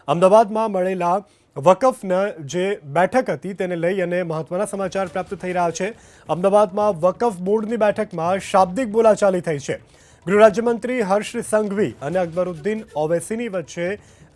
અમદાવાદમાં મળેલા વકફના જે બેઠક હતી તેને લઈ અને મહત્વના સમાચાર પ્રાપ્ત થઈ રહ્યા છે। અમદાવાદમાં વકફ બોર્ડની બેઠકમાં શાબ્દિક બોલાચાલી થઈ છે। ગૃહ રાજ્યમંત્રી હર્ષ સંઘવી અને અકબરુદ્દીન ઓવૈસીની વચ્ચે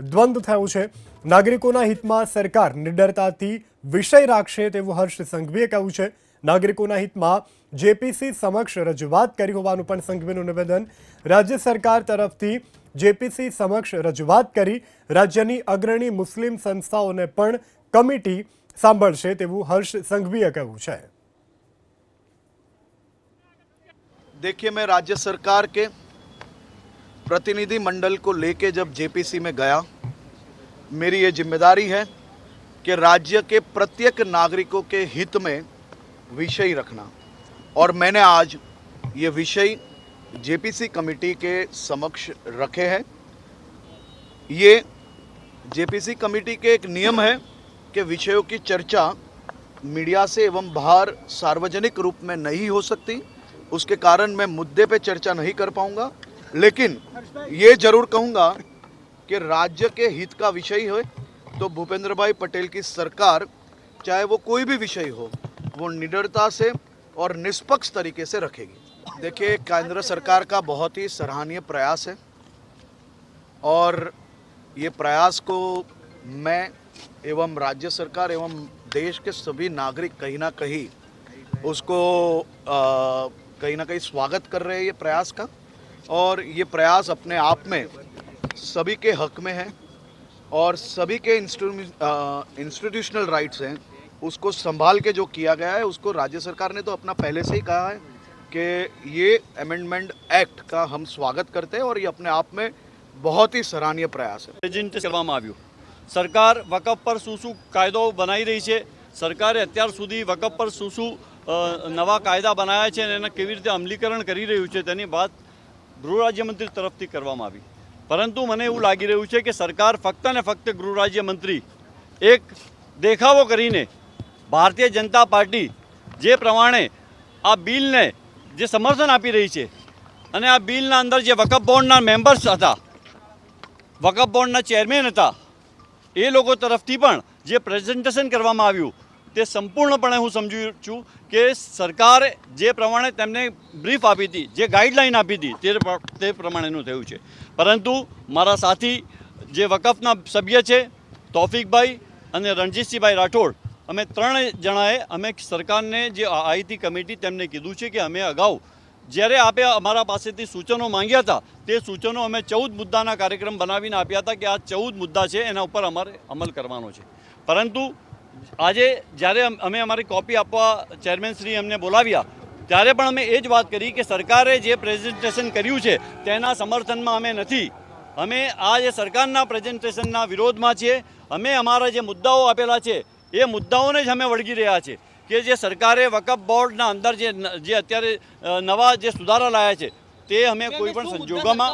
દ્વંદ્વ થયું છે। નાગરિકોના હિતમાં સરકાર નિડરતાથી વિષય રાખશે તેવું હર્ષ સંઘવીએ કહ્યું છે। નાગરિકોના હિતમાં જેપીસી સમક્ષ રજૂઆત કરી હોવાનું પણ સંઘવીનું નિવેદન। રાજ્ય સરકાર તરફથી જેપીસી સમક્ષ રજૂઆત કરી રાજ્યની અગ્રણી મુસ્લિમ સંસ્થાઓને પણ કમિટી સાંભળશે તેવું હર્ષ સંઘવીએ કહ્યું છે। देखिए, मैं राज्य सरकार के प्रतिनिधि मंडल को लेके जब जेपीसी में गया, मेरी ये जिम्मेदारी है कि राज्य के प्रत्येक नागरिकों के हित में विषय रखना, और मैंने आज ये विषय जेपीसी कमेटी के समक्ष रखे हैं। ये जेपीसी कमेटी के एक नियम है कि विषयों की चर्चा मीडिया से एवं बाहर सार्वजनिक रूप में नहीं हो सकती। उसके कारण मैं मुद्दे पे चर्चा नहीं कर पाऊंगा, लेकिन ये जरूर कहूँगा कि राज्य के हित का विषय हो तो भूपेंद्र भाई पटेल की सरकार, चाहे वो कोई भी विषय हो, वो निडरता से और निष्पक्ष तरीके से रखेगी। देखिए, केंद्र सरकार का बहुत ही सराहनीय प्रयास है, और ये प्रयास को मैं एवं राज्य सरकार एवं देश के सभी नागरिक कहीं ना कहीं उसको कहीं ना कहीं स्वागत कर रहे हैं ये प्रयास का। और ये प्रयास अपने आप में सभी के हक में है, और सभी के इंस्टीट्यूशनल राइट्स हैं, उसको संभाल के जो किया गया है, उसको राज्य सरकार ने तो अपना पहले से ही कहा है कि ये अमेंडमेंट एक्ट का हम स्वागत करते हैं, और ये अपने आप में बहुत ही सराहनीय प्रयास है। પ્રેઝન્ટ કરવામાં આવ્યું। સરકાર વકફ પર શું કાયદો બનાવી રહી છે, સરકારે અત્યાર સુધી વકફ પર શું નવા કાયદા બનાવ્યા છે અને એના કેવી રીતે અમલીકરણ કરી રહ્યું છે તેની વાત ગૃહ રાજ્યમંત્રી તરફથી કરવામાં આવી। પરંતુ મને એવું લાગી રહ્યું છે કે સરકાર ફક્ત ને ફક્ત ગૃહ રાજ્યમંત્રી એક દેખાવો કરીને ભારતીય જનતા પાર્ટી જે પ્રમાણે આ બિલને જે સમર્થન આપી રહી છે અને આ બિલના અંદર જે વકફ બોર્ડના મેમ્બર્સ હતા, વકફ બોર્ડના ચેરમેન હતા, એ લોકો તરફથી પણ જે પ્રેઝન્ટેશન કરવામાં આવ્યું તે સંપૂર્ણપણે હું સમજુ છું કે સરકારે જે પ્રમાણે તેમને બ્રીફ આપી હતી, જે ગાઈડલાઈન આપી હતી તે પ્રમાણેનું થયું છે। પરંતુ મારા સાથી જે વકફના સભ્ય છે તૌફિકભાઈ અને રણજીતસિંહભાઈ રાઠોડ, અમે ત્રણેય જણાએ અમે સરકારને જે આઈટી કમિટી તેમને કીધું છે કે અમે અગાઉ જ્યારે આપે અમારા પાસેથી સૂચનો માંગ્યા હતા તે સૂચનો અમે 14 મુદ્દાના કાર્યક્રમ બનાવીને આપ્યા હતા કે આ 14 મુદ્દા છે એના ઉપર અમારે અમલ કરવાનો છે। પરંતુ આજે જ્યારે અમે અમારી કોપી આપવા ચેરમેનશ્રી અમને બોલાવ્યા ત્યારે પણ અમે એ જ વાત કરી કે સરકારે જે પ્રેઝન્ટેશન કર્યું છે તેના સમર્થનમાં અમે નથી। અમે આ જે સરકારના પ્રેઝન્ટેશનના વિરોધમાં છીએ। અમે અમારા જે મુદ્દાઓ આપેલા છે એ મુદ્દાઓને જ અમે વળગી રહ્યા છીએ કે જે સરકારે વકફ બોર્ડના અંદર જે અત્યારે નવા જે સુધારા લાયા છે તે અમે કોઈ પણ સંજોગોમાં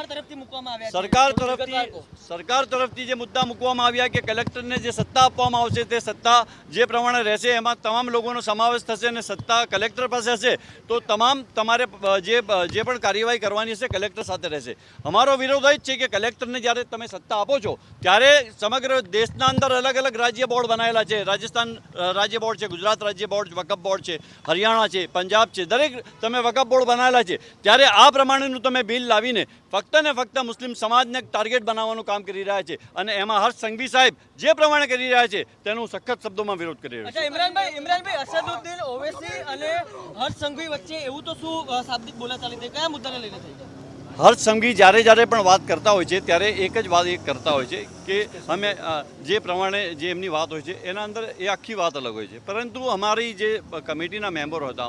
સરકાર તરફથી જે મુદ્દા મૂકવામાં આવ્યા કે કલેક્ટરને જે સત્તા આપવામાં આવશે તે સત્તા જે પ્રમાણે રહેશે એમાં તમામ લોકોનો સમાવેશ થશે અને સત્તા કલેક્ટર પાસે હશે તો તમારે જે પણ કાર્યવાહી કરવાની હશે કલેક્ટર સાથે રહેશે। અમારો વિરોધ જ છે કે કલેક્ટરને જ્યારે તમે સત્તા આપો છો ત્યારે સમગ્ર દેશના અંદર અલગ અલગ રાજ્ય બોર્ડ બનાવેલા છે। રાજસ્થાન રાજ્ય બોર્ડ છે, ગુજરાત રાજ્ય બોર્ડ વકફ બોર્ડ છે, હરિયાણા છે, પંજાબ છે, દરેક તમે વકફ બોર્ડ બનાવેલા છે। ત્યારે આ પ્રમાણેનું તમે બિલ લાવીને ફક્ત ને ફક્ત મુસ્લિમ સમાજને ટાર્ગેટ બનાવવાનું કામ કરી રહ્યા છે અને એમાં હર્ષ સંઘવી સાહેબ જે પ્રમાણે કરી રહ્યા છે તેનો સખત શબ્દોમાં વિરોધ કરી રહ્યા છે। ઇમરાનભાઈ અસદુદ્દીન ઓવૈસી અને હર્ષ સંઘવી વચ્ચે એવું તો શું શાબ્દિક બોલાચાલી થઈ, કયા મુદ્દાને લઈને થઈ? હર્ષ સંઘવી જ્યારે પણ વાત કરતા હોય છે ત્યારે એક જ વાત એ કરતા હોય છે કે અમે જે પ્રમાણે જે એમની વાત હોય છે એના અંદર એ આખી વાત અલગ હોય છે। પરંતુ અમારી જે કમિટીના મેમ્બરો હતા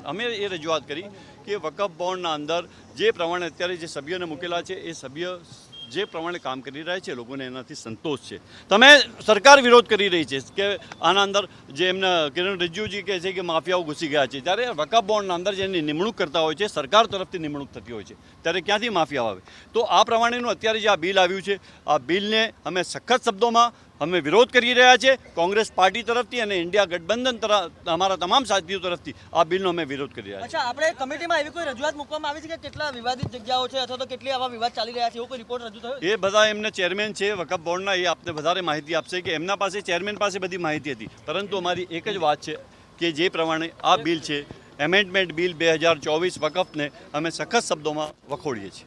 અમે એ રજૂઆત કરી કે વકફ બોર્ડના અંદર જે પ્રમાણે અત્યારે જે સભ્યોને મૂકેલા છે એ સભ્ય જે પ્રમાણે કામ કરી રહ્યા છે લોકોને એનાથી સંતોષ છે। તમે સરકાર વિરોધ કરી રહી છે કે આના અંદર જે એમના કિરણ રિજિજુજી કહે છે કે માફિયાઓ ઘૂસી ગયા છે, ત્યારે વકફ બોર્ડના અંદર જેની નિમણૂક કરતા હોય છે સરકાર તરફથી નિમણૂક થતી હોય છે ત્યારે ક્યાંથી માફિયાઓ આવે? તો આ પ્રમાણેનું અત્યારે જે આ બિલ આવ્યું છે આ બિલને અમે સખત શબ્દોમાં અમે વિરોધ કરી રહ્યા છીએ કોંગ્રેસ પાર્ટી તરફથી અને ઇન્ડિયા ગઠબંધન તરફ અમારા તમામ સાથીઓ તરફથી આ બિલનો અમે વિરોધ કરી રહ્યા છીએ. અચ્છા, આપણે કમિટીમાં એવી કોઈ રજૂઆત મૂકવામાં આવી છે કે કેટલા વિવાદિત જગ્યાઓ છે અથવા તો કેટલી આવા વિવાદ ચાલી રહ્યા છે એવો કોઈ રિપોર્ટ રજૂ થયો? એ બધા એમને ચેરમેન છે વકફ બોર્ડના, એ આપને વધારે માહિતી આપશે કે એમના પાસે ચેરમેન પાસે બધી માહિતી હતી. પરંતુ અમારી એક જ વાત છે કે જે પ્રમાણે આ બિલ છે એમેન્ડમેન્ટ બિલ 2024 વકફને અમે સખત શબ્દોમાં વખોડીએ છીએ.